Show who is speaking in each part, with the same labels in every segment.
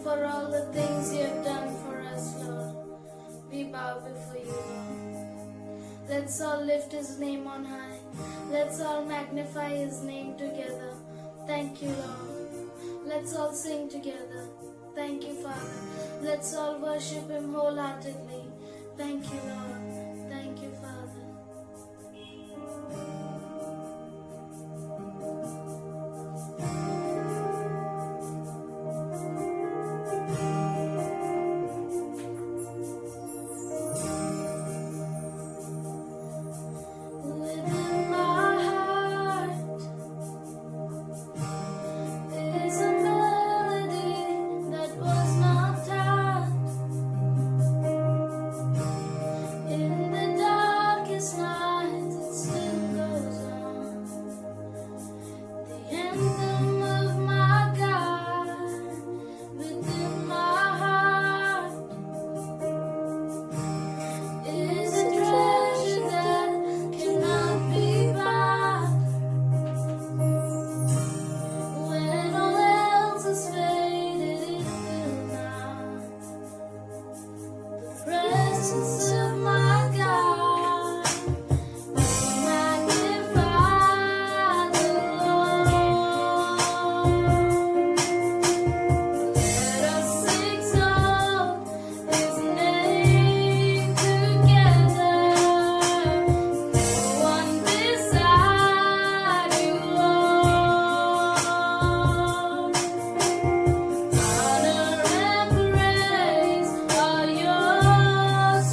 Speaker 1: for all the things you have done for us, Lord. We bow before you, Lord. Let's all lift his name on high. Let's all magnify his name together. Thank you, Lord. Let's all sing together. Thank you, Father. Let's all worship him wholeheartedly. Thank you, Lord. Thank you, Father. Within my heart is a melody that was not taught. In the darkest night, it still goes on. The anthem of my God within my heart is a treasure that cannot be bought. When all else is faded, it will not. The presence of my God will magnify the Lord. Let us exalt his name together. No one beside you, Lord. Honor and praise are yours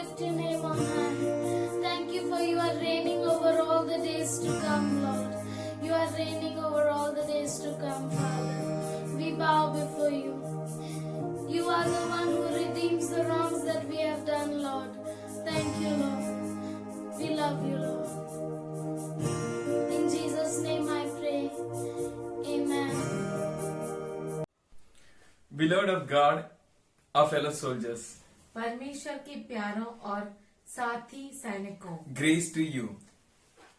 Speaker 1: lift your name on high. Thank you for you are reigning over all the days to come, Lord. You are reigning over all the days to come, Father. We bow before you. You are the one who redeems the wrongs that we have done, Lord. Thank you, Lord. We love you, Lord. In Jesus' name I pray. Amen.
Speaker 2: Beloved of God, our fellow soldiers,
Speaker 3: परमेश्वर के प्यारों और साथी सैनिकों,
Speaker 2: grace to you,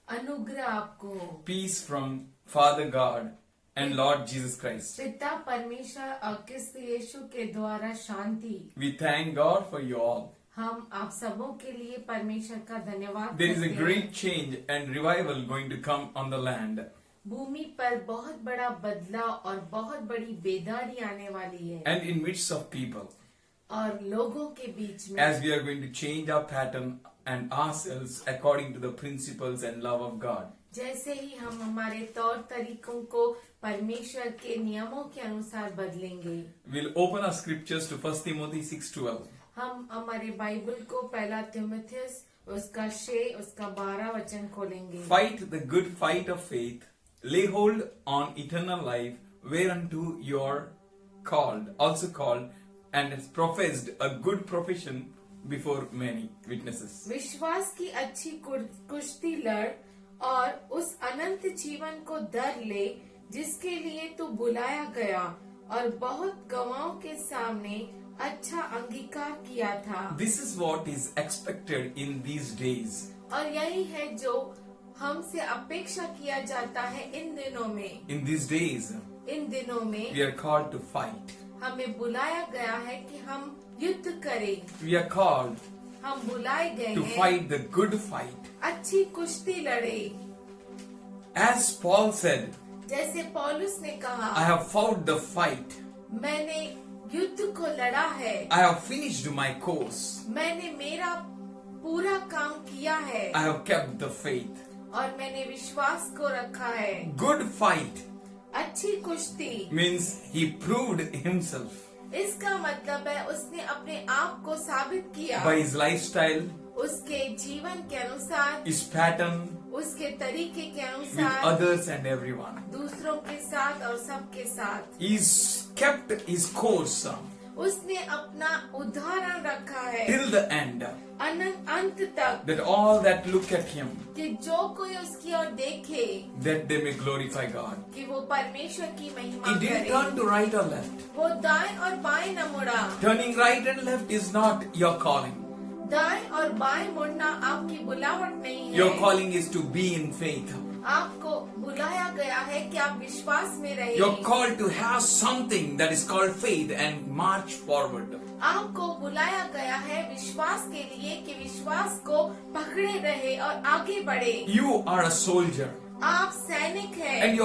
Speaker 3: अनुग्रह आपको,
Speaker 2: peace from Father God and Lord Jesus Christ.
Speaker 3: पिता परमेश्वर और क्रिस्त यीशु के द्वारा शांति।
Speaker 2: We thank God for you all.
Speaker 3: हम आप सबों के लिए परमेश्वर का धन्यवाद
Speaker 2: There is a
Speaker 3: करते हैं।
Speaker 2: great change and revival going to come on the land.
Speaker 3: भूमि पर बहुत बड़ा बदलाव और बहुत बड़ी बेदारी आने वाली है
Speaker 2: And in midst of people,
Speaker 3: और लोगों के बीच में,
Speaker 2: as we are going to change our pattern and ourselves according to the principles and love of God.
Speaker 3: जैसे ही हम हमारे तौर तरीकों को परमेश्वर के नियमों के अनुसार बदलेंगे।
Speaker 2: We'll open our scriptures to 1 Timothy 6:12.
Speaker 3: हम हमारे बाइबल को पहला तिमुथियुस उसका 6 उसका 12 वचन खोलेंगे।
Speaker 2: Fight the good fight of faith, lay hold on eternal life, whereunto you are also called, and has professed a good profession before many witnesses.
Speaker 3: विश्वास की अच्छी कुश्ती लड़ और उस अनंत जीवन को दर ले जिसके लिए तू बुलाया गया और बहुत गवाहों के सामने अच्छा अंगीकार किया था।
Speaker 2: This is what is expected in these days.
Speaker 3: और यही है जो हमसे अपेक्षा किया जाता है इन दिनों में।
Speaker 2: In these days,
Speaker 3: इन दिनों में
Speaker 2: we are called to fight.
Speaker 3: हमें बुलाया गया है कि हम युद्ध करें।
Speaker 2: We are called
Speaker 3: हम बुलाए गए
Speaker 2: to
Speaker 3: हैं
Speaker 2: fight the good fight.
Speaker 3: अच्छी कुश्ती लड़े।
Speaker 2: As Paul said,
Speaker 3: जैसे पौलुस ने कहा,
Speaker 2: I have fought the fight.
Speaker 3: मैंने युद्ध को लड़ा है,
Speaker 2: I have finished my course.
Speaker 3: मैंने मेरा पूरा काम किया है
Speaker 2: I have kept the faith.
Speaker 3: और मैंने विश्वास को रखा है।
Speaker 2: Good fight
Speaker 3: अच्छी कुश्ती
Speaker 2: means he proved himself
Speaker 3: इसका मतलब है उसने अपने आप को साबित किया
Speaker 2: by his lifestyle,
Speaker 3: उसके जीवन के अनुसार,
Speaker 2: his pattern
Speaker 3: उसके तरीके के
Speaker 2: with
Speaker 3: अनुसार,
Speaker 2: others and everyone.
Speaker 3: दूसरों के साथ और सबके साथ।
Speaker 2: He's kept his course
Speaker 3: उसने अपना उदाहरण रखा है
Speaker 2: till the end,
Speaker 3: अंत तक,
Speaker 2: that all that look at him,
Speaker 3: कि जो कोई उसकी ओर देखे
Speaker 2: that they may glorify God.
Speaker 3: कि वो परमेश्वर की महिमा
Speaker 2: He didn't
Speaker 3: करे।
Speaker 2: turn to right or left.
Speaker 3: वो दाएं और बाएं न मुड़ा।
Speaker 2: Turning right and left is not your calling.
Speaker 3: दाएं और बाएं मुड़ना आपकी बुलावट नहीं है।
Speaker 2: Your calling is to be in faith.
Speaker 3: आपको बुलाया गया है कि आप विश्वास में रहे।
Speaker 2: You're called to have something that is called faith and march forward.
Speaker 3: आपको बुलाया गया है विश्वास के लिए कि विश्वास को पकड़े रहे और आगे बढ़े।
Speaker 2: You are a soldier
Speaker 3: आप सैनिक हैं
Speaker 2: and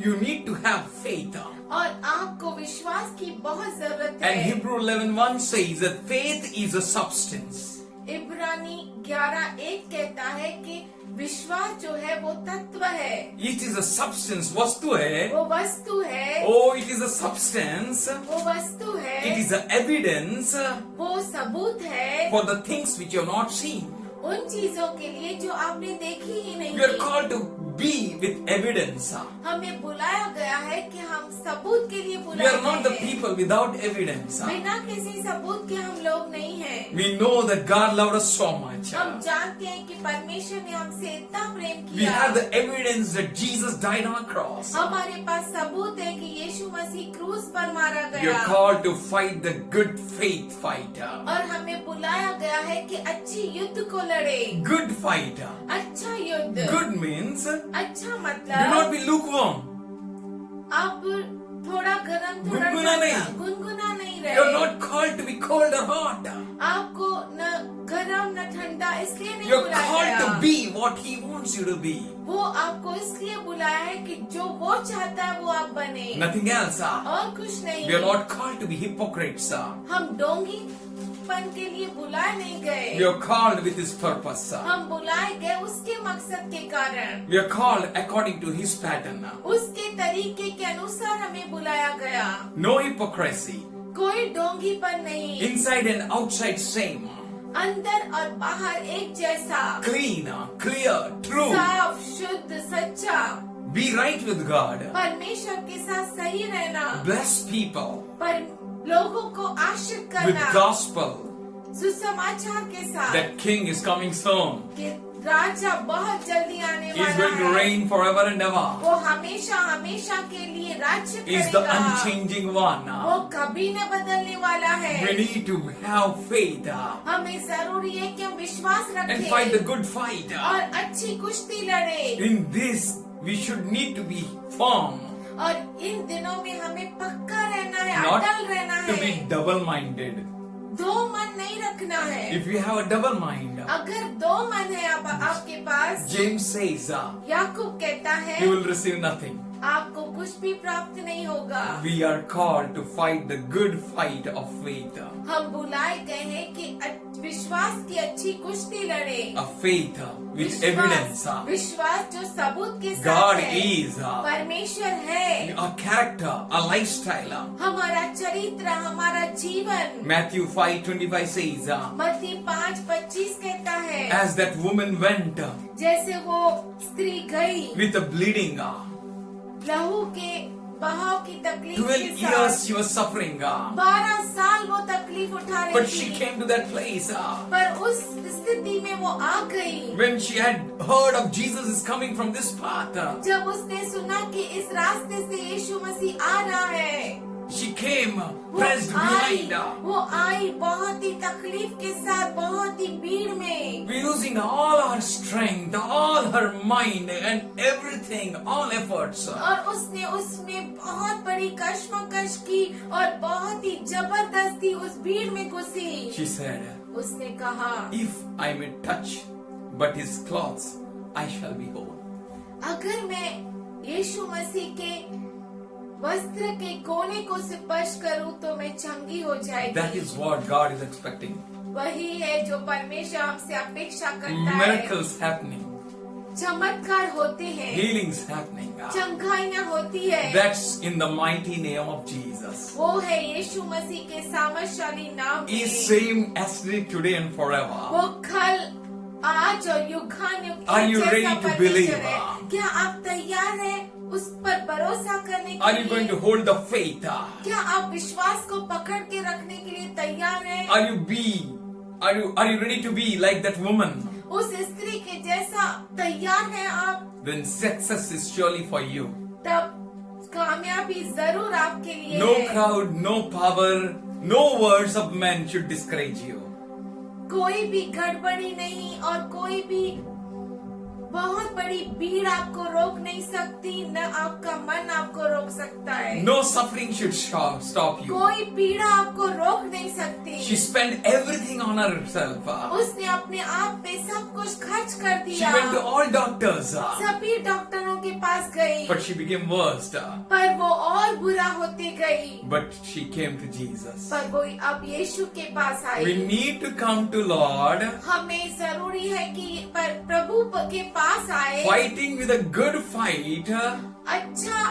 Speaker 2: you need to have faith.
Speaker 3: और आपको विश्वास की बहुत जरूरत है।
Speaker 2: And Hebrew 11:1 says that faith is a substance.
Speaker 3: इब्रानी 11:1 कहता है कि विश्वास जो है वो तत्व है।
Speaker 2: It is a substance. वस्तु है.
Speaker 3: वो वस्तु है।
Speaker 2: Oh, it is a substance.
Speaker 3: वो वस्तु है।
Speaker 2: It is a evidence
Speaker 3: वो सबूत है
Speaker 2: for the things which you have not seen.
Speaker 3: उन चीजों के लिए जो आपने देखी ही नहीं।
Speaker 2: We are called to be with evidence.
Speaker 3: हमें बुलाया गया है कि हम सबूत के लिए
Speaker 2: We
Speaker 3: बुलाए
Speaker 2: are not the
Speaker 3: गए हैं।
Speaker 2: people without evidence.
Speaker 3: बिना किसी सबूत के हम लोग नहीं हैं।
Speaker 2: We know that God loved us so much.
Speaker 3: हम जानते हैं कि परमेश्वर ने हमसे इतना प्रेम
Speaker 2: We
Speaker 3: किया।
Speaker 2: have the evidence that Jesus died on a cross.
Speaker 3: हमारे पास सबूत है कि यीशु मसीह क्रूस पर मारा
Speaker 2: We
Speaker 3: गया।
Speaker 2: are called to fight the good faith fight.
Speaker 3: और हमें बुलाया गया है कि अच्छी युद्ध को लड़े।
Speaker 2: Good fight.
Speaker 3: अच्छा युद्ध।
Speaker 2: Good means
Speaker 3: अच्छा
Speaker 2: do not
Speaker 3: मतलब
Speaker 2: be lukewarm.
Speaker 3: आप थोड़ा गरम थोड़ा
Speaker 2: गुनगुना
Speaker 3: ठंडा,
Speaker 2: नहीं।
Speaker 3: गुनगुना नहीं
Speaker 2: You are
Speaker 3: रहे।
Speaker 2: not called to be cold or hot.
Speaker 3: आपको न गरम न ठंडा इसलिए नहीं
Speaker 2: You are
Speaker 3: बुलाया
Speaker 2: called
Speaker 3: गया।
Speaker 2: to be what He wants you to be.
Speaker 3: वो आपको इसलिए बुलाया है कि जो वो चाहता है वो आप बने।
Speaker 2: Nothing else.
Speaker 3: और कुछ नहीं।
Speaker 2: We are not called to be hypocrites.
Speaker 3: हम डोंगी पन के लिए बुलाए नहीं गए।
Speaker 2: We are called with His purpose.
Speaker 3: हम बुलाए गए उसके मकसद के कारण।
Speaker 2: We are called according to His pattern.
Speaker 3: उसके तरीके के अनुसार हमें बुलाया गया।
Speaker 2: No hypocrisy.
Speaker 3: कोई डोंगीपन नहीं।
Speaker 2: Inside and outside same.
Speaker 3: अंदर और बाहर एक जैसा,
Speaker 2: clean, clear, true.
Speaker 3: साफ, शुद्ध, सच्चा,
Speaker 2: Be right with God.
Speaker 3: परमेश्वर के साथ सही रहना,
Speaker 2: Bless people
Speaker 3: पर लोगों को आशीष
Speaker 2: with
Speaker 3: करना,
Speaker 2: gospel.
Speaker 3: सुसमाचार के साथ
Speaker 2: That king is coming soon.
Speaker 3: कि राजा बहुत जल्दी आने
Speaker 2: He is going
Speaker 3: वाला
Speaker 2: to
Speaker 3: है।
Speaker 2: reign forever and ever.
Speaker 3: वो हमेशा हमेशा के लिए राज्य
Speaker 2: He is the
Speaker 3: करेगा।
Speaker 2: unchanging one.
Speaker 3: वो कभी न बदलने वाला
Speaker 2: We
Speaker 3: है।
Speaker 2: need to have faith
Speaker 3: हमें जरूरी है कि हम विश्वास
Speaker 2: and fight the
Speaker 3: रखें
Speaker 2: good fight.
Speaker 3: और अच्छी कुश्ती लड़े।
Speaker 2: In this, we should need to be firm,
Speaker 3: और इन दिनों में हमें पक्का रहना है,
Speaker 2: not
Speaker 3: अटल रहना
Speaker 2: to
Speaker 3: है।
Speaker 2: be double-minded.
Speaker 3: दो मन नहीं रखना है।
Speaker 2: If you have a double mind,
Speaker 3: अगर दो मन है आपके पास,
Speaker 2: James says,
Speaker 3: याकूब कहता है
Speaker 2: you will receive nothing.
Speaker 3: आपको कुछ भी प्राप्त नहीं होगा।
Speaker 2: We are called to fight the good fight of faith.
Speaker 3: हम बुलाए गए हैं कि विश्वास की अच्छी कुश्ती लड़े।
Speaker 2: A faith with evidence.
Speaker 3: विश्वास जो सबूत के साथ
Speaker 2: God
Speaker 3: है।
Speaker 2: is
Speaker 3: परमेश्वर है।
Speaker 2: a character, a lifestyle.
Speaker 3: हमारा चरित्र, हमारा जीवन।
Speaker 2: Matthew 5:25 says,
Speaker 3: मत्ती 5:25 कहता है,
Speaker 2: as that woman went
Speaker 3: जैसे वो स्त्री गई
Speaker 2: with a bleeding,
Speaker 3: लहू के बहाव की तकलीफ
Speaker 2: 12
Speaker 3: के
Speaker 2: years
Speaker 3: साथ
Speaker 2: she was suffering,
Speaker 3: 12 साल वो तकलीफ उठा रही
Speaker 2: but she
Speaker 3: थी।
Speaker 2: came to that place
Speaker 3: पर उस स्थिति में वो आ गई
Speaker 2: when she had heard of Jesus is coming from this path.
Speaker 3: जब उसने सुना कि इस रास्ते से यीशु मसीह आ रहा है।
Speaker 2: She came
Speaker 3: वो
Speaker 2: pressed
Speaker 3: आई,
Speaker 2: behind,
Speaker 3: वो आई बहुत ही तकलीफ के साथ, बहुत ही भीड़ में,
Speaker 2: using all her strength, all her mind, and everything, all efforts.
Speaker 3: और उसने उसमें बहुत बड़ी कश्मकश की और बहुत ही जबरदस्ती उस भीड़ में घुसी।
Speaker 2: She said,
Speaker 3: उसने कहा,
Speaker 2: if I may touch but his clothes, I shall be whole.
Speaker 3: अगर मैं यीशु मसीह के वस्त्र के कोने को स्पर्श करूं तो मैं चंगी हो जाएगी।
Speaker 2: That is what God is expecting.
Speaker 3: वही है जो परमेश्वर हमसे अपेक्षा करता है।
Speaker 2: Miracles happening,
Speaker 3: चमत्कार होते हैं,
Speaker 2: healings happening.
Speaker 3: चंगाइयाँ होती है।
Speaker 2: That's in the mighty name of Jesus.
Speaker 3: वो है यीशु मसीह के सामर्थशाली नाम
Speaker 2: He is
Speaker 3: में।
Speaker 2: same yesterday, today, and forever.
Speaker 3: वो कल, आज और युगानुयुग
Speaker 2: Are you
Speaker 3: एक
Speaker 2: ready
Speaker 3: जैसा
Speaker 2: to
Speaker 3: परमेश्वर
Speaker 2: believe?
Speaker 3: है। क्या आप तैयार हैं उस पर भरोसा करने के
Speaker 2: Are you going to
Speaker 3: लिए?
Speaker 2: hold the faith?
Speaker 3: क्या आप विश्वास को पकड़ के रखने के लिए तैयार हैं?
Speaker 2: Are you ready to be like that woman?
Speaker 3: उस स्त्री के जैसा तैयार हैं आप?
Speaker 2: Then success is surely for you.
Speaker 3: तब कामयाबी जरूर आपके लिए
Speaker 2: No
Speaker 3: है।
Speaker 2: crowd, no power, no words of men should discourage you.
Speaker 3: कोई भी गड़बड़ी नहीं और कोई भी बहुत बड़ी भीड़ आपको रोक नहीं सकती, न आपका मन आपको रोक सकता है।
Speaker 2: No suffering should stop you.
Speaker 3: कोई पीड़ा आपको रोक नहीं सकती।
Speaker 2: She spent everything on herself.
Speaker 3: उसने अपने आप पे सब कुछ खर्च कर
Speaker 2: She
Speaker 3: दिया।
Speaker 2: went to all doctors,
Speaker 3: सभी डॉक्टरों के पास गई,
Speaker 2: but she became worse.
Speaker 3: पर वो और बुरा होती गई।
Speaker 2: But she came to Jesus.
Speaker 3: पर वो अब यीशु के पास
Speaker 2: We
Speaker 3: I.
Speaker 2: need to come to Lord,
Speaker 3: हमें जरूरी है कि प्रभु के पास आए,
Speaker 2: fighting with a good fight,
Speaker 3: अच्छा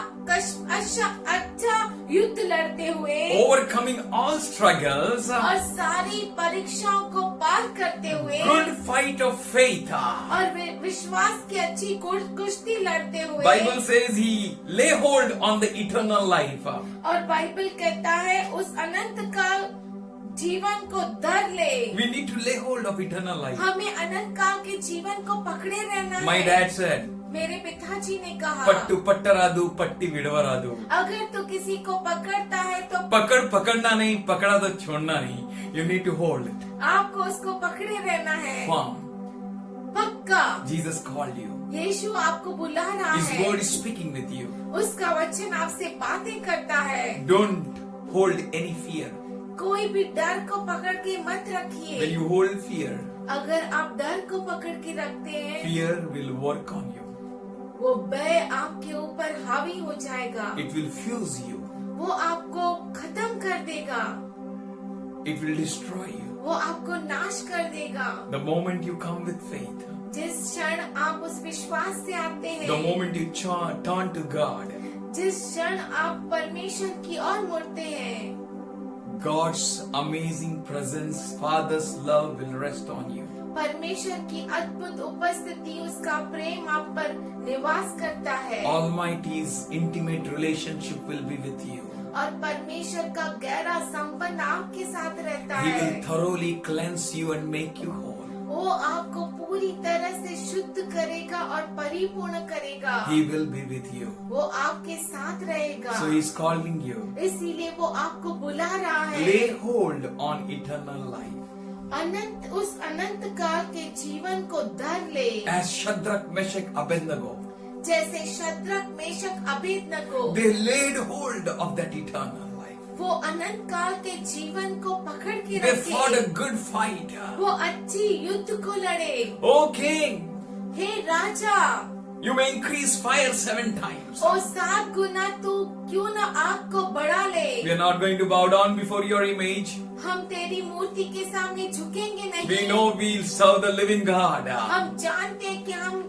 Speaker 3: युद्ध लड़ते हुए
Speaker 2: overcoming all struggles,
Speaker 3: और सारी परीक्षाओं को पार करते हुए
Speaker 2: good fight of faith.
Speaker 3: और विश्वास की अच्छी कुश्ती लड़ते हुए।
Speaker 2: Bible says he lay hold on the eternal life.
Speaker 3: और बाइबल कहता है उस अनंत काल जीवन को धर ले।
Speaker 2: We need to lay hold of eternal life.
Speaker 3: हमें अनंत काल के जीवन को पकड़े रहना
Speaker 2: My
Speaker 3: है।
Speaker 2: dad said,
Speaker 3: मेरे पिताजी ने कहा,
Speaker 2: पट्टू पट्टरादू पट्टी विडवरादू.
Speaker 3: अगर तू किसी को पकड़ता है तो
Speaker 2: पकड़ना नहीं, पकड़ा तो छोड़ना नहीं. You need to hold it
Speaker 3: आपको उसको पकड़े रहना है,
Speaker 2: firm.
Speaker 3: पक्का।
Speaker 2: Jesus called you.
Speaker 3: यीशु आपको बुला रहा
Speaker 2: His
Speaker 3: है,
Speaker 2: word is speaking with you.
Speaker 3: उसका वचन आपसे बातें करता है।
Speaker 2: Don't hold any fear.
Speaker 3: कोई भी डर को पकड़ के मत
Speaker 2: When
Speaker 3: रखिए।
Speaker 2: you hold fear,
Speaker 3: अगर आप डर को पकड़ के रखते हैं,
Speaker 2: fear will work on you.
Speaker 3: वो भय आपके ऊपर हावी हो जाएगा,
Speaker 2: It will fuse you.
Speaker 3: वो आपको खत्म कर देगा,
Speaker 2: It will destroy you.
Speaker 3: वो आपको नाश कर देगा।
Speaker 2: The moment you come with faith,
Speaker 3: जिस क्षण आप उस विश्वास से आते
Speaker 2: the
Speaker 3: हैं,
Speaker 2: moment you turn to God,
Speaker 3: जिस क्षण आप परमेश्वर की ओर मुड़ते हैं,
Speaker 2: God's amazing presence, Father's love will rest on you.
Speaker 3: परमेश्वर की अद्भुत उपस्थिति, उसका प्रेम आप पर निवास करता है।
Speaker 2: Almighty's intimate relationship will be with you.
Speaker 3: और परमेश्वर का गहरा संबंध आपके साथ रहता
Speaker 2: He
Speaker 3: है।
Speaker 2: will thoroughly cleanse you and make you whole.
Speaker 3: वो आपको पूरी तरह से शुद्ध करेगा और परिपूर्ण करेगा।
Speaker 2: He will be with you.
Speaker 3: वो आपके साथ रहेगा।
Speaker 2: So He's calling you.
Speaker 3: इसीलिए वो आपको बुला रहा है।
Speaker 2: Lay hold on eternal life.
Speaker 3: उस अनंत काल के जीवन को धर ले।
Speaker 2: As Shadrach, Meshach, Abednego,
Speaker 3: जैसे Shadrach, Meshach, Abednego
Speaker 2: they laid hold of that eternal life.
Speaker 3: वो अनंत काल के जीवन को पकड़ के
Speaker 2: They fought a
Speaker 3: रखे।
Speaker 2: good fight.
Speaker 3: वो अच्छी युद्ध को लड़े।
Speaker 2: O king,
Speaker 3: hey Raja,
Speaker 2: you may increase fire 7 times.
Speaker 3: और 7 गुना तू क्यों न आग को बढ़ा ले।
Speaker 2: We are not going to bow down before your image.
Speaker 3: हम तेरी मूर्ति के सामने झुकेंगे
Speaker 2: We
Speaker 3: नहीं।
Speaker 2: know we'll serve the living God.
Speaker 3: हम जानते हैं कि हम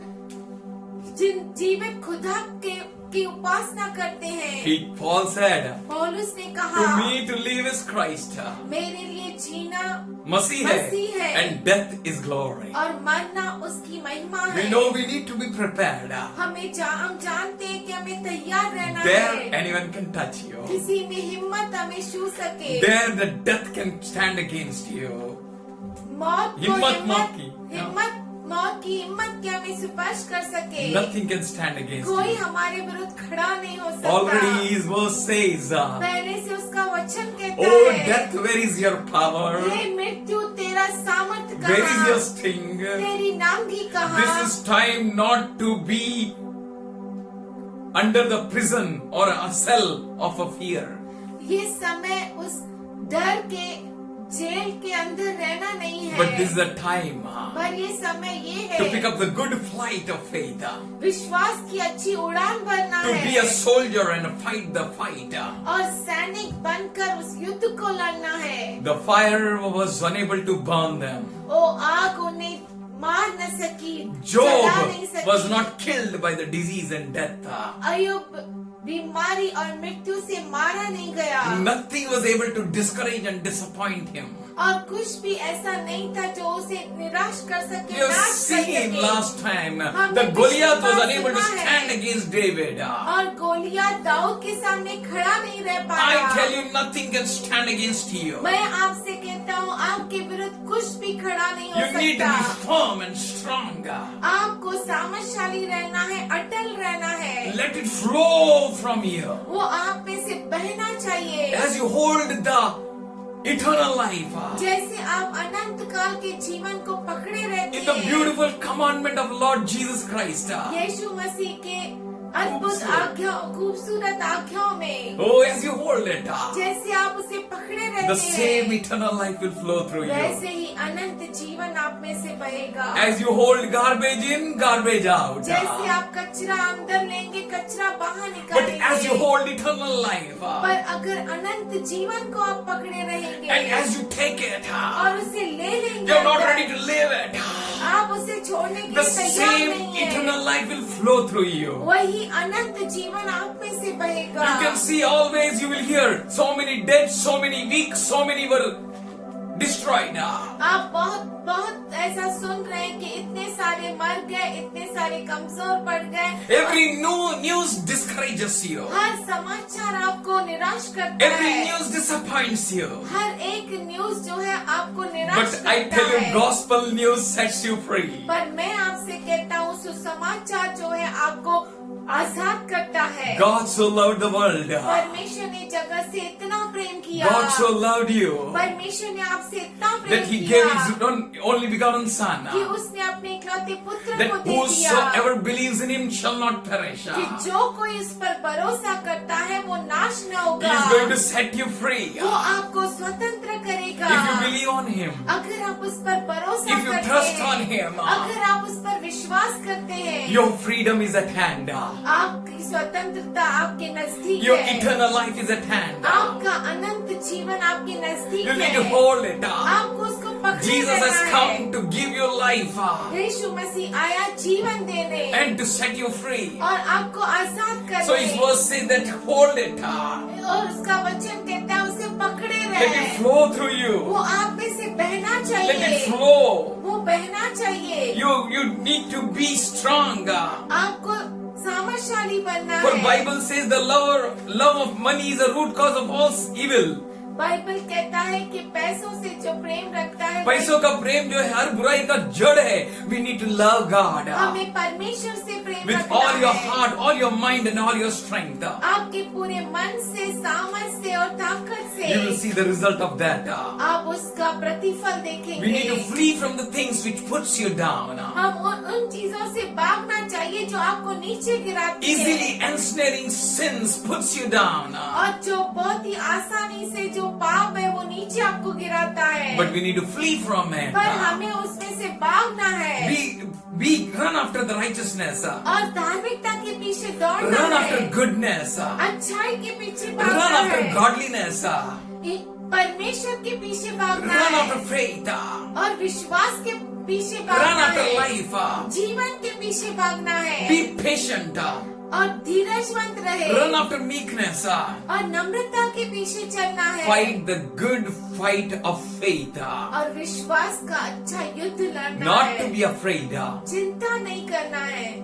Speaker 3: जिन जीवित खुदा की उपासना करते हैं।
Speaker 2: Paul said,
Speaker 3: पौलुस ने कहा,
Speaker 2: to me to live is Christ.
Speaker 3: मेरे लिए जीना
Speaker 2: मसीह
Speaker 3: मसीह है।
Speaker 2: है and death is glory.
Speaker 3: और मरना उसकी महिमा
Speaker 2: We
Speaker 3: है।
Speaker 2: know we need to be prepared.
Speaker 3: हम जानते हैं कि हमें तैयार रहना
Speaker 2: There
Speaker 3: है।
Speaker 2: anyone can touch you.
Speaker 3: किसी में हिम्मत हमें छू सके।
Speaker 2: There the death can stand against you.
Speaker 3: मौत
Speaker 2: हिम्मत
Speaker 3: मौत की हिम्मत के हमें स्पर्श कर सके।
Speaker 2: Nothing can stand against
Speaker 3: कोई
Speaker 2: you.
Speaker 3: हमारे विरुद्ध खड़ा नहीं हो सकता।
Speaker 2: Already his verse says,
Speaker 3: पहले से उसका वचन कहता
Speaker 2: oh
Speaker 3: है,
Speaker 2: death, where is your power?
Speaker 3: हे मृत्यु, तेरा सामर्थ
Speaker 2: Where is your
Speaker 3: कहाँ?
Speaker 2: sting?
Speaker 3: तेरी नांगी कहाँ?
Speaker 2: This is time not to be under the prison or a cell of a fear.
Speaker 3: ये समय उस डर के जेल के अंदर रहना नहीं है।
Speaker 2: But this is the time
Speaker 3: पर ये समय ये है
Speaker 2: to pick up the good flight of faith.
Speaker 3: विश्वास की अच्छी उड़ान भरना
Speaker 2: To be a
Speaker 3: है
Speaker 2: soldier and fight the fight.
Speaker 3: और सैनिक बनकर उस युद्ध को लड़ना है।
Speaker 2: The fire was unable to burn them.
Speaker 3: वो आग उन्हें मार न सकी, जला नहीं
Speaker 2: Job was
Speaker 3: सकी।
Speaker 2: not killed by the disease and death.
Speaker 3: अय्यूब बीमारी और मृत्यु से मारा नहीं गया
Speaker 2: Nothing was able to discourage and disappoint him.
Speaker 3: और कुछ भी ऐसा नहीं था जो उसे निराश कर सके,
Speaker 2: You have
Speaker 3: नाश कर
Speaker 2: seen
Speaker 3: सके।
Speaker 2: last time
Speaker 3: हमने
Speaker 2: the Goliath was
Speaker 3: पिछली बार
Speaker 2: unable to
Speaker 3: सुना है।
Speaker 2: stand against David.
Speaker 3: और गोलियत दाऊद के सामने खड़ा नहीं रह
Speaker 2: I
Speaker 3: पाया।
Speaker 2: tell you, nothing can stand against you.
Speaker 3: मैं आपसे कहता हूँ, आपके विरुद्ध कुछ भी खड़ा नहीं हो
Speaker 2: You need to
Speaker 3: सकता।
Speaker 2: be firm and strong.
Speaker 3: आपको सामर्थशाली रहना है, अटल रहना है।
Speaker 2: Let it flow from you.
Speaker 3: वो आप में से बहना चाहिए।
Speaker 2: As you hold the eternal life
Speaker 3: जैसे आप अनंत काल के जीवन को पकड़े रहते
Speaker 2: in the
Speaker 3: हैं।
Speaker 2: beautiful commandment of Lord Jesus Christ.
Speaker 3: यीशु मसीह के अद्भुत आज्ञाओं, खूबसूरत आज्ञाओं में
Speaker 2: Oh, as you hold it,
Speaker 3: जैसे आप उसे पकड़े रहते
Speaker 2: the same
Speaker 3: हैं,
Speaker 2: eternal life will flow through
Speaker 3: वैसे
Speaker 2: you.
Speaker 3: ही अनंत जीवन आप में से बहेगा।
Speaker 2: As you hold garbage in, garbage out.
Speaker 3: जैसे आप कचरा अंदर लेंगे, कचरा बाहर
Speaker 2: But as you
Speaker 3: निकालेंगे।
Speaker 2: hold eternal life,
Speaker 3: पर अगर अनंत जीवन को आप पकड़े रहेंगे
Speaker 2: and as you take it,
Speaker 3: और उसे ले लेंगे,
Speaker 2: you're not
Speaker 3: अंदर,
Speaker 2: ready to live it.
Speaker 3: आप उसे छोड़ने के
Speaker 2: The
Speaker 3: लिए तैयार
Speaker 2: same
Speaker 3: नहीं है।
Speaker 2: eternal life will flow through you.
Speaker 3: वही अनंत जीवन आप में से बहेगा।
Speaker 2: You can see always, you will hear so many dead, so many weak, so many were destroyed.
Speaker 3: आप बहुत ऐसा सुन रहे हैं कि इतने सारे मर गए, इतने सारे कमजोर पड़ गए।
Speaker 2: Every new news discourages you.
Speaker 3: हर समाचार आपको निराश करता
Speaker 2: Every
Speaker 3: है।
Speaker 2: news disappoints you.
Speaker 3: हर एक न्यूज जो है आपको निराश
Speaker 2: But I
Speaker 3: करता
Speaker 2: tell you,
Speaker 3: है।
Speaker 2: gospel news sets you free.
Speaker 3: पर मैं आपसे कहता हूँ, सुसमाचार जो है आपको आजाद करता है।
Speaker 2: God so loved the world.
Speaker 3: परमेश्वर ने जगत से इतना प्रेम किया।
Speaker 2: God so loved you
Speaker 3: परमेश्वर ने आपसे इतना प्रेम
Speaker 2: that He
Speaker 3: किया
Speaker 2: gave His only begotten Son.
Speaker 3: कि उसने अपने इकलौते पुत्र
Speaker 2: That
Speaker 3: को दे दिया
Speaker 2: whosoever believes in Him shall not perish.
Speaker 3: कि जो कोई इस पर भरोसा करता है वो नाश न
Speaker 2: He
Speaker 3: होगा।
Speaker 2: is going to set you free.
Speaker 3: वो आपको स्वतंत्र करेगा।
Speaker 2: If you believe on Him,
Speaker 3: अगर आप उस पर भरोसा
Speaker 2: If you
Speaker 3: करते
Speaker 2: trust
Speaker 3: हैं,
Speaker 2: on Him,
Speaker 3: अगर आप उस पर विश्वास करते हैं,
Speaker 2: your freedom is at hand.
Speaker 3: आपकी स्वतंत्रता आपके नजदीक
Speaker 2: Your
Speaker 3: है।
Speaker 2: eternal life is at hand.
Speaker 3: आपका अनंत जीवन आपके नजदीक
Speaker 2: You
Speaker 3: है।
Speaker 2: need to hold it.
Speaker 3: आपको उसको पकड़े
Speaker 2: Jesus has
Speaker 3: रहना है।
Speaker 2: come to give you your life
Speaker 3: यीशु मसीह आया जीवन देने
Speaker 2: and to set you free.
Speaker 3: और आपको आजाद
Speaker 2: So his
Speaker 3: करने।
Speaker 2: verse says that hold it.
Speaker 3: और उसका वचन कहता है उसे पकड़े
Speaker 2: Let it
Speaker 3: रहे।
Speaker 2: flow through you.
Speaker 3: वो आप में से बहना
Speaker 2: Let it
Speaker 3: चाहिए।
Speaker 2: flow.
Speaker 3: वो बहना चाहिए।
Speaker 2: You need to be strong.
Speaker 3: आपको सामर्थशाली बनना
Speaker 2: For
Speaker 3: है।
Speaker 2: Bible says the love of money is a root cause of all evil.
Speaker 3: Bible कहता है कि पैसों से जो प्रेम रखता है
Speaker 2: पैसों का प्रेम जो है हर बुराई का जड़ है. We need to love God
Speaker 3: हमें परमेश्वर से प्रेम
Speaker 2: with
Speaker 3: रखना
Speaker 2: all your
Speaker 3: है।
Speaker 2: heart, all your mind and all your strength.
Speaker 3: आपके पूरे मन से, सामर्थ से और ताकत से
Speaker 2: You will see the result of that.
Speaker 3: आप उसका प्रतिफल देखेंगे।
Speaker 2: We need to flee from the things which puts you down.
Speaker 3: हम उन चीजों से भागना चाहिए जो आपको नीचे गिराती है
Speaker 2: Easily ensnaring sins puts you down.
Speaker 3: और जो बहुत ही आसानी से जो पाप है वो नीचे आपको गिराता है।
Speaker 2: But we need to flee from it.
Speaker 3: पर हमें उसमें से भागना है
Speaker 2: Run after the righteousness.
Speaker 3: और धार्मिकता के पीछे दौड़ना
Speaker 2: Run
Speaker 3: है।
Speaker 2: after goodness.
Speaker 3: अच्छाई के पीछे
Speaker 2: Run
Speaker 3: भागना
Speaker 2: after
Speaker 3: है।
Speaker 2: godliness.
Speaker 3: परमेश्वर के पीछे भागना
Speaker 2: Run
Speaker 3: है
Speaker 2: after faith.
Speaker 3: और विश्वास के पीछे
Speaker 2: Run
Speaker 3: भागना
Speaker 2: after
Speaker 3: है।
Speaker 2: life.
Speaker 3: जीवन के पीछे भागना है
Speaker 2: Be patient.
Speaker 3: और धीरजवंत रहे
Speaker 2: Run after meekness.
Speaker 3: और नम्रता के पीछे चलना है
Speaker 2: Fight the good fight of faith.
Speaker 3: और विश्वास का अच्छा युद्ध लड़ना
Speaker 2: Not
Speaker 3: है।
Speaker 2: to be afraid.
Speaker 3: चिंता नहीं करना है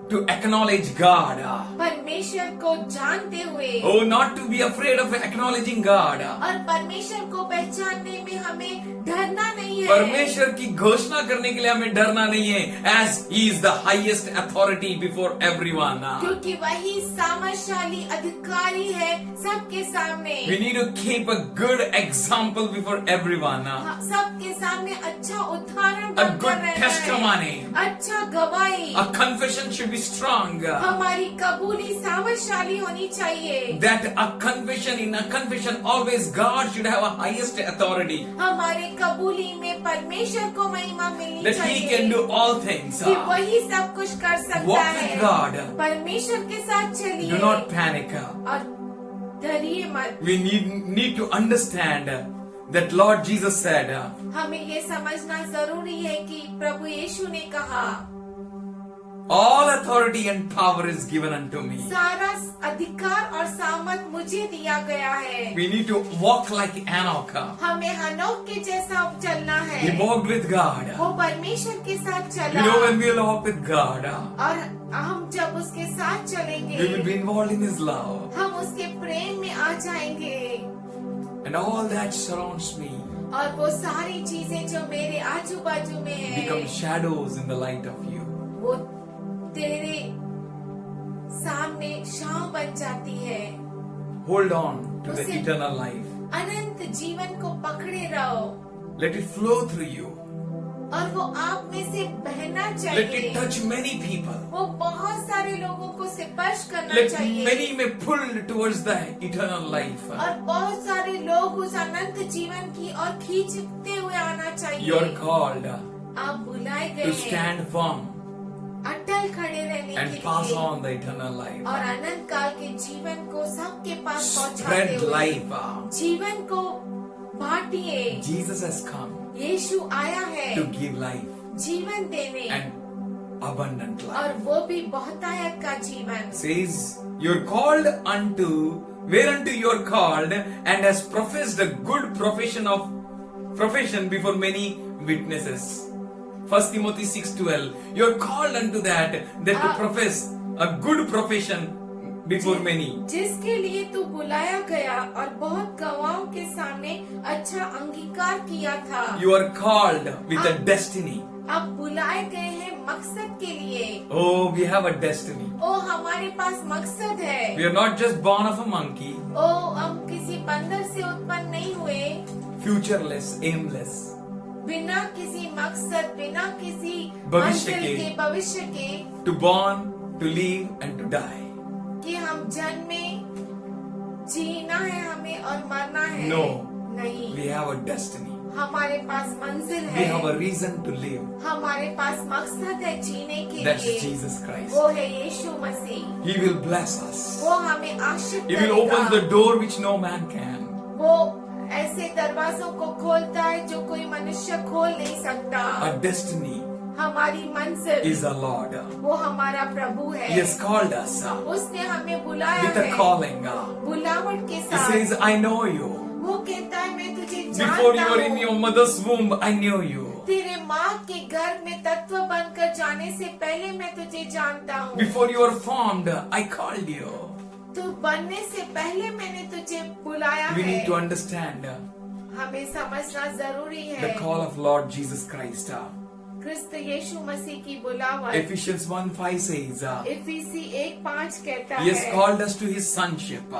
Speaker 2: To acknowledge God.
Speaker 3: परमेश्वर को जानते हुए
Speaker 2: Oh, not to be afraid of acknowledging God.
Speaker 3: और परमेश्वर को पहचानने में हमें डरना नहीं है।
Speaker 2: परमेश्वर की घोषणा करने के लिए हमें डरना नहीं है. As He is the highest authority before everyone.
Speaker 3: क्योंकि वही सामर्थशाली अधिकारी है सबके सामने।
Speaker 2: We need to keep a good example before everyone.
Speaker 3: सबके सामने अच्छा उदाहरण
Speaker 2: A
Speaker 3: बनकर
Speaker 2: good
Speaker 3: रहना
Speaker 2: testimony.
Speaker 3: है। अच्छा गवाही।
Speaker 2: A confession should be strong.
Speaker 3: हमारी कबूली सामर्थशाली होनी चाहिए।
Speaker 2: That a confession always God should have a highest authority.
Speaker 3: हमारे कबूली में परमेश्वर को महिमा मिलनी
Speaker 2: That He
Speaker 3: चाहिए
Speaker 2: can do all things.
Speaker 3: कि वही सब कुछ कर सकता
Speaker 2: Walk
Speaker 3: है।
Speaker 2: with God.
Speaker 3: परमेश्वर के साथ चलिए
Speaker 2: Do not panic.
Speaker 3: और डरिए मत।
Speaker 2: We need to understand that Lord Jesus said,
Speaker 3: हमें ये समझना जरूरी है कि प्रभु यीशु ने कहा
Speaker 2: all authority and power is given unto me.
Speaker 3: सारा अधिकार और सामर्थ मुझे दिया गया है।
Speaker 2: We need to walk like Enoch.
Speaker 3: हमें हनोक के जैसा चलना है।
Speaker 2: He walked with God.
Speaker 3: वो परमेश्वर के साथ चला
Speaker 2: You know, when we walk with God,
Speaker 3: और हम जब उसके साथ चलेंगे
Speaker 2: we will be involved in His love.
Speaker 3: हम उसके प्रेम में आ जाएंगे
Speaker 2: And all that surrounds me
Speaker 3: और वो सारी चीजें जो मेरे आजू बाजू में है
Speaker 2: become shadows in the light of you.
Speaker 3: वो तेरे सामने छांव बन जाती है।
Speaker 2: Hold on to the
Speaker 3: उसे-
Speaker 2: eternal life.
Speaker 3: अनंत जीवन को पकड़े रहो
Speaker 2: Let it flow through you.
Speaker 3: और वो आप में से बहना
Speaker 2: Let
Speaker 3: चाहिए।
Speaker 2: it touch many people.
Speaker 3: वो बहुत सारे लोगों को स्पर्श करना
Speaker 2: Let
Speaker 3: चाहिए
Speaker 2: many may pull towards the eternal life.
Speaker 3: और बहुत सारे लोग उस अनंत जीवन की और खींचते हुए आना चाहिए।
Speaker 2: You are called
Speaker 3: आप बुलाए गए
Speaker 2: to
Speaker 3: हैं
Speaker 2: stand firm
Speaker 3: अटल खड़े रहने
Speaker 2: and
Speaker 3: के
Speaker 2: pass
Speaker 3: लिए
Speaker 2: on the eternal life.
Speaker 3: और अनंत काल के जीवन को सबके पास पहुंचाते
Speaker 2: Spread
Speaker 3: हुए
Speaker 2: life.
Speaker 3: जीवन को बांटिए।
Speaker 2: Jesus has come
Speaker 3: यीशु आया है
Speaker 2: to give life
Speaker 3: जीवन देने
Speaker 2: and abundant life.
Speaker 3: और वो भी बहुतायत का जीवन।
Speaker 2: Says, you're called unto, whereunto you're called, and has professed a good profession before many witnesses. 1 Timothy 6:12. You're called unto that to profess a good profession before many.
Speaker 3: जिसके लिए तू बुलाया गया और बहुत गवाहों के सामने अच्छा अंगीकार किया था।
Speaker 2: You are called with a destiny.
Speaker 3: अब बुलाए गए हैं मकसद के लिए।
Speaker 2: Oh, we have a destiny.
Speaker 3: ओ हमारे पास मकसद है।
Speaker 2: We are not just born of a monkey,
Speaker 3: ओ हम किसी बंदर से उत्पन्न नहीं हुए
Speaker 2: futureless, aimless.
Speaker 3: बिना किसी मकसद, बिना किसी
Speaker 2: भविष्य
Speaker 3: मंजिल
Speaker 2: के।
Speaker 3: के, भविष्य के
Speaker 2: To born, to live, and to die.
Speaker 3: कि हम जन्मे, जीना है हमें और मरना है।
Speaker 2: No.
Speaker 3: नहीं,
Speaker 2: We have a destiny.
Speaker 3: हमारे पास मंजिल
Speaker 2: We
Speaker 3: है।
Speaker 2: have a reason to live.
Speaker 3: हमारे पास मकसद है जीने के
Speaker 2: That's
Speaker 3: लिए।
Speaker 2: Jesus Christ.
Speaker 3: वो है यीशु मसीह।
Speaker 2: He will bless us.
Speaker 3: वो हमें आशीष
Speaker 2: He will open the door which no man can.
Speaker 3: वो ऐसे दरवाजों को खोलता है जो कोई मनुष्य खोल नहीं सकता।
Speaker 2: Our destiny
Speaker 3: हमारी मंजिल
Speaker 2: is the Lord.
Speaker 3: वो हमारा प्रभु है।
Speaker 2: He has called us
Speaker 3: उसने हमें बुलाया
Speaker 2: with a
Speaker 3: है
Speaker 2: calling.
Speaker 3: बुलावट के
Speaker 2: He
Speaker 3: साथ।
Speaker 2: says, I know you.
Speaker 3: वो कहता है मैं तुझे
Speaker 2: Before you
Speaker 3: जानता
Speaker 2: were in your
Speaker 3: हूँ।
Speaker 2: mother's womb, I knew you.
Speaker 3: तेरे माँ के गर्भ में तत्व बनकर जाने से पहले मैं तुझे जानता हूँ।
Speaker 2: Before you were formed, I called you.
Speaker 3: तू बनने से पहले मैंने तुझे बुलाया
Speaker 2: We
Speaker 3: है।
Speaker 2: need to understand
Speaker 3: हमें समझना जरूरी
Speaker 2: the
Speaker 3: है
Speaker 2: call of Lord Jesus Christ.
Speaker 3: क्रिस्त यीशु मसीह की बुलावट।
Speaker 2: Ephesians 1:5 says,
Speaker 3: इफिसी 1:5 कहता
Speaker 2: He has
Speaker 3: है
Speaker 2: called us to His sonship.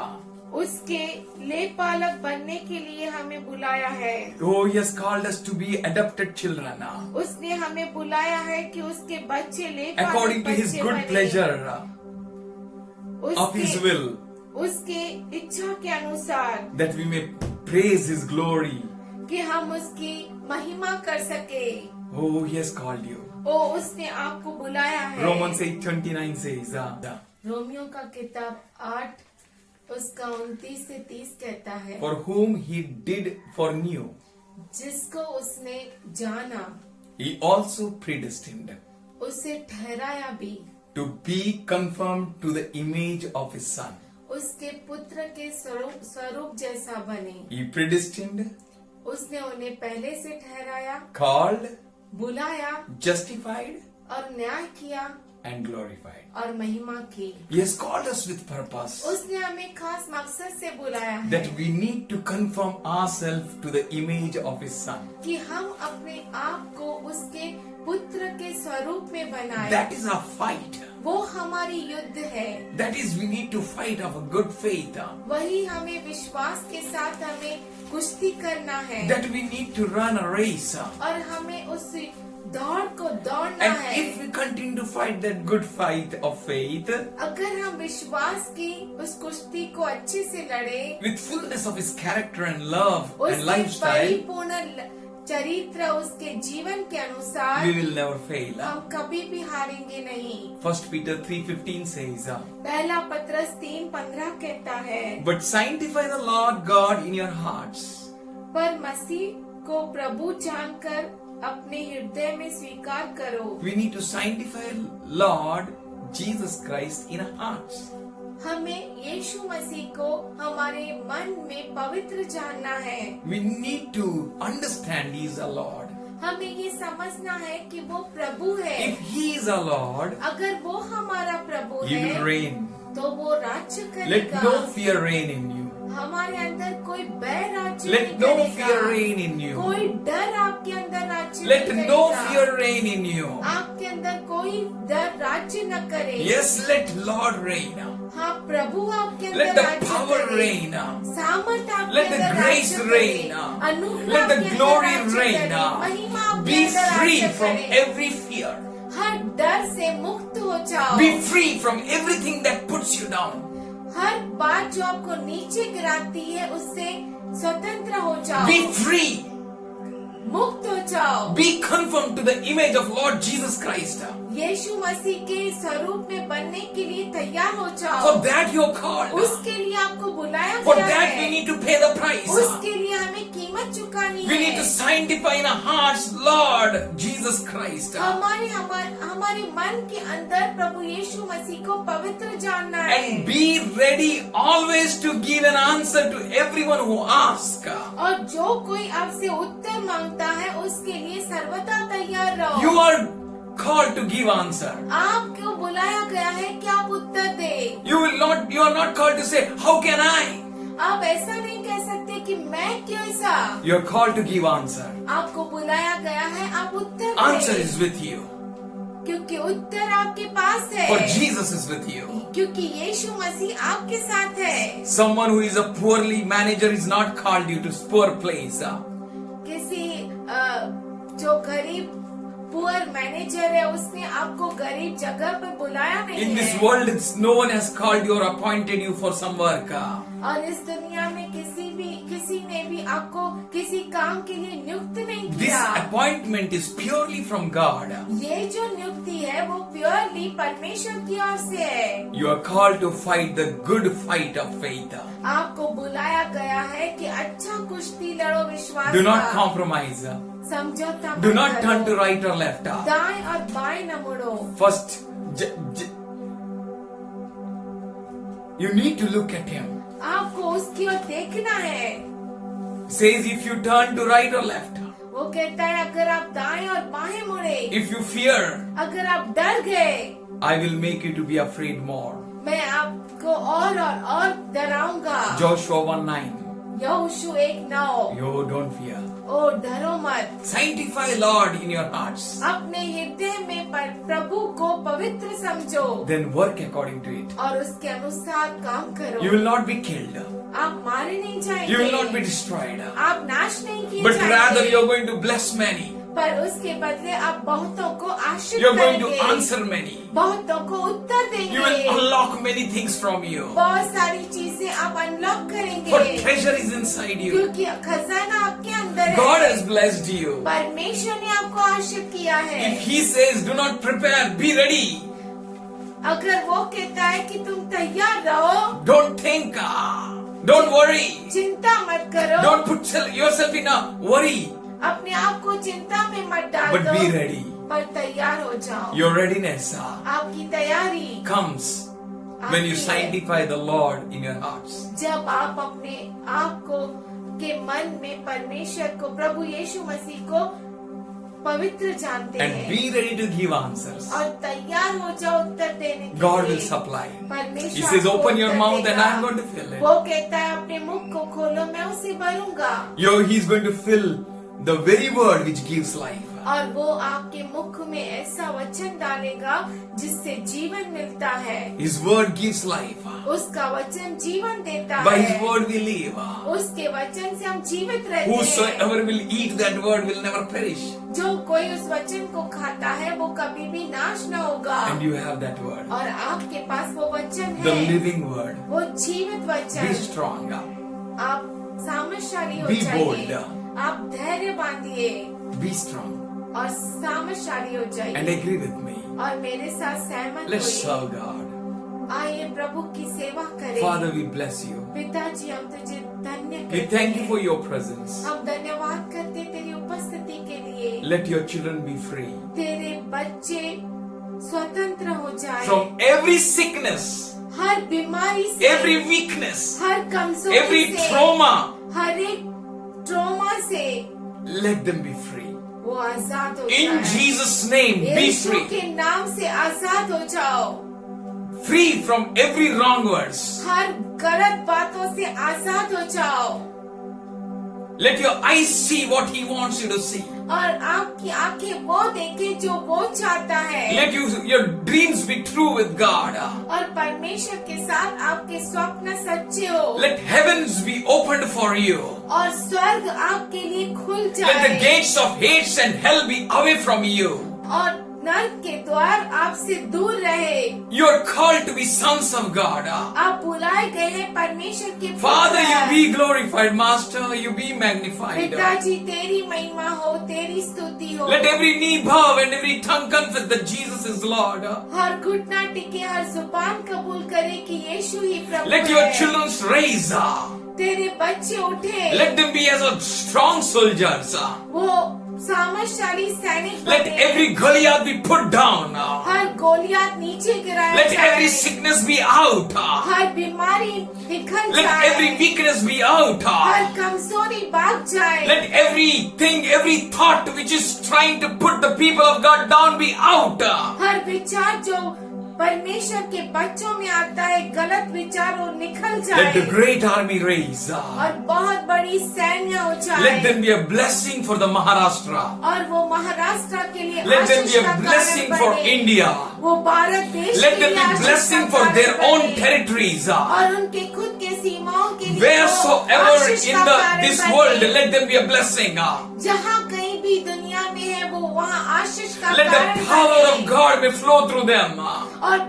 Speaker 3: उसके लेपालक बनने के लिए हमें बुलाया है।
Speaker 2: Oh, He has called us to be adopted children
Speaker 3: उसने हमें बुलाया है कि उसके बच्चे लेपालक
Speaker 2: according to His
Speaker 3: बच्चे
Speaker 2: good
Speaker 3: बने।
Speaker 2: pleasure of His will,
Speaker 3: उसके इच्छा के अनुसार
Speaker 2: that we may praise His glory.
Speaker 3: कि हम उसकी महिमा कर सके।
Speaker 2: Oh, He has called you.
Speaker 3: ओ उसने आपको बुलाया है।
Speaker 2: Romans 8:29 says,
Speaker 3: रोमियो का किताब 8 उसका 29 से 30 कहता है
Speaker 2: For whom He did foreknew,
Speaker 3: जिसको उसने जाना
Speaker 2: He also predestined
Speaker 3: उसे ठहराया भी
Speaker 2: to be conformed to the image of His Son.
Speaker 3: उसके पुत्र के स्वरूप जैसा बने।
Speaker 2: He predestined,
Speaker 3: उसने उन्हें पहले से ठहराया,
Speaker 2: called,
Speaker 3: बुलाया
Speaker 2: justified,
Speaker 3: और न्याय किया
Speaker 2: and glorified.
Speaker 3: और महिमा की।
Speaker 2: He has called us with purpose
Speaker 3: उसने हमें खास मकसद से बुलाया है
Speaker 2: that we need to conform ourselves to the image of His Son.
Speaker 3: कि हम अपने आप को उसके पुत्र के स्वरूप में बनाए।
Speaker 2: That is our fight.
Speaker 3: वो हमारी युद्ध है।
Speaker 2: That is, we need to fight of a good faith.
Speaker 3: वही हमें विश्वास के साथ हमें कुश्ती करना है
Speaker 2: That we need to run a race.
Speaker 3: और हमें उस दौड़ को दौड़ना
Speaker 2: And
Speaker 3: है।
Speaker 2: if we continue to fight that good fight of faith
Speaker 3: अगर हम विश्वास की उस कुश्ती को अच्छे से लड़े,
Speaker 2: with fullness of His character and love and
Speaker 3: उसके
Speaker 2: lifestyle,
Speaker 3: परिपूर्ण चरित्र उसके जीवन के अनुसार
Speaker 2: we will never fail.
Speaker 3: हम कभी भी हारेंगे नहीं।
Speaker 2: 1 Peter 3:15 says,
Speaker 3: पहला पत्रस 3:15 कहता है
Speaker 2: But sanctify the Lord God in your hearts.
Speaker 3: पर मसीह को प्रभु जानकर अपने हृदय में स्वीकार करो।
Speaker 2: We need to sanctify Lord Jesus Christ in our hearts.
Speaker 3: हमें यीशु मसीह को हमारे मन में पवित्र जानना है।
Speaker 2: We need to understand He is a Lord.
Speaker 3: हमें ये समझना है कि वो प्रभु है।
Speaker 2: If He is a Lord,
Speaker 3: अगर वो हमारा प्रभु
Speaker 2: He
Speaker 3: है
Speaker 2: will reign.
Speaker 3: तो वो राज्य
Speaker 2: Let
Speaker 3: करेगा।
Speaker 2: no fear reign in you.
Speaker 3: हमारे अंदर कोई बैर राज्य
Speaker 2: Let
Speaker 3: नहीं
Speaker 2: no
Speaker 3: करेगा।
Speaker 2: fear reign in you.
Speaker 3: कोई डर आपके अंदर राज्य
Speaker 2: Let
Speaker 3: नहीं
Speaker 2: no
Speaker 3: करेगा।
Speaker 2: fear reign in you.
Speaker 3: आपके अंदर कोई डर राज्य न करे।
Speaker 2: Yes, let Lord reign.
Speaker 3: हाँ, प्रभु आपके
Speaker 2: Let
Speaker 3: अंदर
Speaker 2: the
Speaker 3: राज्य
Speaker 2: power
Speaker 3: करे।
Speaker 2: reign.
Speaker 3: सामर्थ आपके
Speaker 2: Let the
Speaker 3: अंदर
Speaker 2: grace
Speaker 3: राज्य
Speaker 2: reign.
Speaker 3: करे। अनुग्रह
Speaker 2: Let the
Speaker 3: आपके अंदर
Speaker 2: glory
Speaker 3: राज्य
Speaker 2: reign.
Speaker 3: करे। महिमा आपके
Speaker 2: Be
Speaker 3: अंदर
Speaker 2: free
Speaker 3: राज्य
Speaker 2: from
Speaker 3: करे।
Speaker 2: every fear.
Speaker 3: हर डर से मुक्त हो जाओ।
Speaker 2: Be free from everything that puts you down.
Speaker 3: हर बात जो आपको नीचे गिराती है उससे स्वतंत्र हो जाओ।
Speaker 2: Be free.
Speaker 3: मुक्त हो जाओ।
Speaker 2: Be conformed to the image of Lord Jesus Christ.
Speaker 3: यीशु मसीह के स्वरूप में बनने के लिए तैयार हो जाओ।
Speaker 2: For that you're called.
Speaker 3: उसके लिए आपको बुलाया
Speaker 2: For
Speaker 3: गया
Speaker 2: that
Speaker 3: है।
Speaker 2: we need to pay the price.
Speaker 3: उसके लिए हमें कीमत चुकानी
Speaker 2: We
Speaker 3: है।
Speaker 2: need to sanctify in our hearts Lord Jesus Christ.
Speaker 3: हमारे मन के अंदर प्रभु यीशु मसीह को पवित्र जानना है।
Speaker 2: And be ready always to give an answer to everyone who asks.
Speaker 3: और जो कोई आपसे उत्तर मांगता है उसके लिए सर्वदा तैयार रहो।
Speaker 2: You are called to give answer.
Speaker 3: आपको बुलाया गया है कि आप उत्तर दे।
Speaker 2: You are not called to say, how can I?
Speaker 3: आप ऐसा नहीं कह सकते कि मैं क्यों ऐसा।
Speaker 2: You are called to give answer.
Speaker 3: आपको बुलाया गया है, आप उत्तर दें।
Speaker 2: Answer is with you.
Speaker 3: क्योंकि उत्तर आपके पास है।
Speaker 2: For Jesus is with you.
Speaker 3: क्योंकि यीशु मसीह आपके साथ है।
Speaker 2: Someone who is a poorly manager is not called you to poor place.
Speaker 3: किसी जो गरीब पुअर मैनेजर है उसने आपको गरीब जगह पे बुलाया नहीं
Speaker 2: In this
Speaker 3: है।
Speaker 2: world, no one has called you or appointed you for some work.
Speaker 3: और इस दुनिया में किसी ने ने भी आपको किसी काम के लिए नियुक्त नहीं
Speaker 2: This
Speaker 3: किया।
Speaker 2: appointment is purely from God.
Speaker 3: ये जो नियुक्ति है वो प्योरली परमेश्वर की ओर से है।
Speaker 2: You are called to fight the good fight of faith.
Speaker 3: आपको बुलाया गया है कि अच्छा कुश्ती लड़ो विश्वास
Speaker 2: Do not
Speaker 3: का।
Speaker 2: compromise.
Speaker 3: समझौता
Speaker 2: Do
Speaker 3: मत
Speaker 2: not turn to
Speaker 3: करो।
Speaker 2: right or left.
Speaker 3: दाएं और बाएं न मुड़ो।
Speaker 2: First, you need to look at him.
Speaker 3: आपको उसकी ओर देखना है।
Speaker 2: Says if you turn to right or left,
Speaker 3: वो कहता है अगर आप दाएं और बाएं मुड़े,
Speaker 2: if you fear,
Speaker 3: अगर आप डर गए,
Speaker 2: I will make you to be afraid more.
Speaker 3: मैं आपको और डराऊंगा।
Speaker 2: Joshua 1:9.
Speaker 3: यहोशू 1:9।
Speaker 2: You don't fear.
Speaker 3: ओ डरो मत।
Speaker 2: Sanctify Lord in your hearts.
Speaker 3: अपने हृदय में प्रभु को पवित्र समझो
Speaker 2: Then work according to it.
Speaker 3: और उसके अनुसार काम करो।
Speaker 2: You will not be killed.
Speaker 3: आप मारे नहीं जाएंगे।
Speaker 2: You will not be destroyed.
Speaker 3: आप नाश नहीं किए
Speaker 2: But rather
Speaker 3: जाएंगे।
Speaker 2: you are going to bless many.
Speaker 3: पर उसके बदले आप बहुतों को आशीष
Speaker 2: You are going to
Speaker 3: करेंगे।
Speaker 2: answer many.
Speaker 3: बहुतों को उत्तर
Speaker 2: You will
Speaker 3: देंगे।
Speaker 2: unlock many things from you.
Speaker 3: बहुत सारी चीजें आप अनलॉक
Speaker 2: For
Speaker 3: करेंगे
Speaker 2: treasure is inside you.
Speaker 3: क्योंकि खजाना आपके अंदर
Speaker 2: God
Speaker 3: है।
Speaker 2: has blessed you.
Speaker 3: परमेश्वर ने आपको आशीष किया है।
Speaker 2: If He says, do not prepare, be ready.
Speaker 3: अगर वो कहता है कि तुम तैयार रहो,
Speaker 2: Don't think. Don't worry.
Speaker 3: चिंता मत करो,
Speaker 2: Don't put yourself in a worry.
Speaker 3: अपने आप को चिंता में मत डाल
Speaker 2: But
Speaker 3: दो,
Speaker 2: be ready.
Speaker 3: पर तैयार हो जाओ।
Speaker 2: Your readiness
Speaker 3: आपकी तैयारी
Speaker 2: comes when you
Speaker 3: आती है
Speaker 2: sanctify the Lord in your hearts.
Speaker 3: जब आप अपने आप को के मन में परमेश्वर को, प्रभु यीशु मसीह को पवित्र जानते
Speaker 2: And
Speaker 3: हैं
Speaker 2: be ready to give answers.
Speaker 3: और तैयार हो जाओ उत्तर देने के
Speaker 2: God will
Speaker 3: लिए।
Speaker 2: supply.
Speaker 3: परमेश्वर
Speaker 2: He says,
Speaker 3: आपको
Speaker 2: open your
Speaker 3: Uttar
Speaker 2: mouth and
Speaker 3: देगा।
Speaker 2: I'm going to fill it.
Speaker 3: वो कहता है अपने मुख को खोलो, मैं उसे भरूंगा।
Speaker 2: He's going to fill the very word which gives life.
Speaker 3: और वो आपके मुख में ऐसा वचन डालेगा जिससे जीवन मिलता है।
Speaker 2: His word gives life.
Speaker 3: उसका वचन जीवन देता
Speaker 2: By
Speaker 3: है।
Speaker 2: His word we live.
Speaker 3: उसके वचन से हम जीवित रहते हैं।
Speaker 2: Whosoever will eat that word will never perish.
Speaker 3: जो कोई उस वचन को खाता है वो कभी भी नाश न होगा।
Speaker 2: And you have that word.
Speaker 3: और आपके पास वो वचन
Speaker 2: The
Speaker 3: है,
Speaker 2: living word.
Speaker 3: वो जीवित
Speaker 2: Be
Speaker 3: वचन।
Speaker 2: strong.
Speaker 3: आप सामर्थशाली हो
Speaker 2: Be
Speaker 3: जाइए,
Speaker 2: bold.
Speaker 3: आप धैर्य बांधिए
Speaker 2: Be strong.
Speaker 3: और सामर्थशाली हो
Speaker 2: And
Speaker 3: जाइए
Speaker 2: agree with me.
Speaker 3: और मेरे साथ सहमत
Speaker 2: Let's
Speaker 3: होइए।
Speaker 2: serve God.
Speaker 3: आइए प्रभु की सेवा करें।
Speaker 2: Father, we bless you.
Speaker 3: पिताजी हम तुझे धन्य
Speaker 2: We
Speaker 3: करते
Speaker 2: thank you
Speaker 3: हैं।
Speaker 2: for your presence.
Speaker 3: हम धन्यवाद करते तेरी उपस्थिति के लिए।
Speaker 2: Let your children be free
Speaker 3: तेरे बच्चे स्वतंत्र हो जाए
Speaker 2: from every sickness,
Speaker 3: हर बीमारी से,
Speaker 2: every weakness,
Speaker 3: हर कमजोरी
Speaker 2: every
Speaker 3: से,
Speaker 2: trauma.
Speaker 3: हर एक ट्रॉमा से
Speaker 2: Let them be free.
Speaker 3: वो आजाद हो
Speaker 2: In
Speaker 3: जाए।
Speaker 2: Jesus' name, be
Speaker 3: Yeshu
Speaker 2: free.
Speaker 3: के नाम से आजाद हो जाओ।
Speaker 2: Free from every wrong words.
Speaker 3: हर गलत बातों से आजाद हो जाओ
Speaker 2: Let your eyes see what He wants you to see.
Speaker 3: और आपकी आंखें वो देखे जो वो चाहता है।
Speaker 2: Let your dreams be true with God.
Speaker 3: और परमेश्वर के साथ आपके स्वप्न सच्चे हो।
Speaker 2: Let heavens be opened for you.
Speaker 3: और स्वर्ग आपके लिए खुल
Speaker 2: Let the
Speaker 3: जाए
Speaker 2: gates of hate and hell be away from you.
Speaker 3: और नर्क के द्वार आपसे दूर रहे।
Speaker 2: You are called to be sons of God.
Speaker 3: आप बुलाए गए हैं परमेश्वर के पुत्र।
Speaker 2: Father, you be glorified. Master, you be magnified.
Speaker 3: पिताजी तेरी महिमा हो, तेरी स्तुति हो।
Speaker 2: Let every knee bow and every tongue confess that Jesus is Lord.
Speaker 3: हर घुटना टिके, हर जुबान कबूल करे कि यीशु ही प्रभु
Speaker 2: Let your
Speaker 3: है।
Speaker 2: children raise.
Speaker 3: तेरे बच्चे उठे,
Speaker 2: Let them be as a strong soldiers.
Speaker 3: वो सामर्थशाली सैनिक
Speaker 2: Let
Speaker 3: बने।
Speaker 2: every Goliath be put down.
Speaker 3: Her Goliath नीचे गिराया
Speaker 2: Let
Speaker 3: जाए।
Speaker 2: every sickness be out.
Speaker 3: हर बीमारी निकल
Speaker 2: Let
Speaker 3: जाए।
Speaker 2: every weakness be out.
Speaker 3: हर कमजोरी भाग जाए।
Speaker 2: Let everything, every thought which is trying to put the people of God down be out.
Speaker 3: हर विचार जो परमेश्वर के बच्चों में आता है, गलत विचार वो निकल
Speaker 2: Let
Speaker 3: जाए
Speaker 2: the great army rise.
Speaker 3: और बहुत बड़ी सैन्य हो
Speaker 2: Let
Speaker 3: जाए
Speaker 2: them be a blessing for the Maharashtra.
Speaker 3: और वो महाराष्ट्र के लिए
Speaker 2: Let them
Speaker 3: Ashish
Speaker 2: be a
Speaker 3: का कारण
Speaker 2: blessing for
Speaker 3: बने।
Speaker 2: India.
Speaker 3: वो भारत देश
Speaker 2: Let
Speaker 3: के
Speaker 2: them
Speaker 3: लिए
Speaker 2: be
Speaker 3: आशीष
Speaker 2: blessing
Speaker 3: का
Speaker 2: for
Speaker 3: कारण
Speaker 2: their own
Speaker 3: बने।
Speaker 2: territories.
Speaker 3: और उनके खुद के सीमाओं के लिए वो
Speaker 2: Wheresoever
Speaker 3: आशीष
Speaker 2: in
Speaker 3: का कारण
Speaker 2: this
Speaker 3: बने।
Speaker 2: world, let them be a blessing.
Speaker 3: जहाँ कहीं भी दुनिया में है वो वहाँ आशीष का
Speaker 2: Let
Speaker 3: कारण
Speaker 2: the power
Speaker 3: बने।
Speaker 2: of God may flow through them.
Speaker 3: और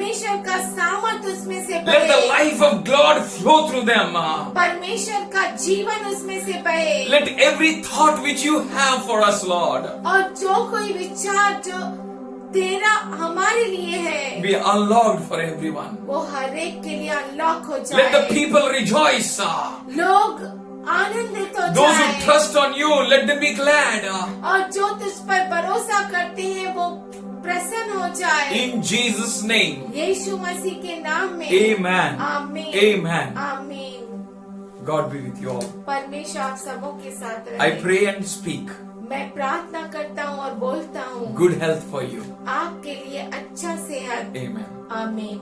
Speaker 3: परमेश्वर का सामर्थ उसमें से
Speaker 2: Let the
Speaker 3: बहे,
Speaker 2: life of God flow through them.
Speaker 3: परमेश्वर का जीवन उसमें से बहे,
Speaker 2: Let every thought which you have for us, Lord,
Speaker 3: और जो कोई विचार जो तेरा हमारे लिए है
Speaker 2: be unlocked for everyone.
Speaker 3: वो हर एक के लिए अनलॉक हो
Speaker 2: Let the
Speaker 3: जाए,
Speaker 2: people rejoice.
Speaker 3: लोग आनंदित हो
Speaker 2: Those who
Speaker 3: जाए,
Speaker 2: trust on you, let them be glad.
Speaker 3: और जो तुझ पर भरोसा करते हैं वो प्रसन्न हो जाए,
Speaker 2: In Jesus' name.
Speaker 3: यीशु मसीह के नाम में
Speaker 2: Amen.
Speaker 3: आमीन
Speaker 2: Amen.
Speaker 3: आमीन।
Speaker 2: God be with you all.
Speaker 3: परमेश्वर आप सबों के साथ
Speaker 2: I
Speaker 3: रहे।
Speaker 2: pray and speak
Speaker 3: मैं प्रार्थना करता हूँ और बोलता हूँ
Speaker 2: good health for you.
Speaker 3: आपके लिए अच्छा सेहत।
Speaker 2: Amen.
Speaker 3: आमीन।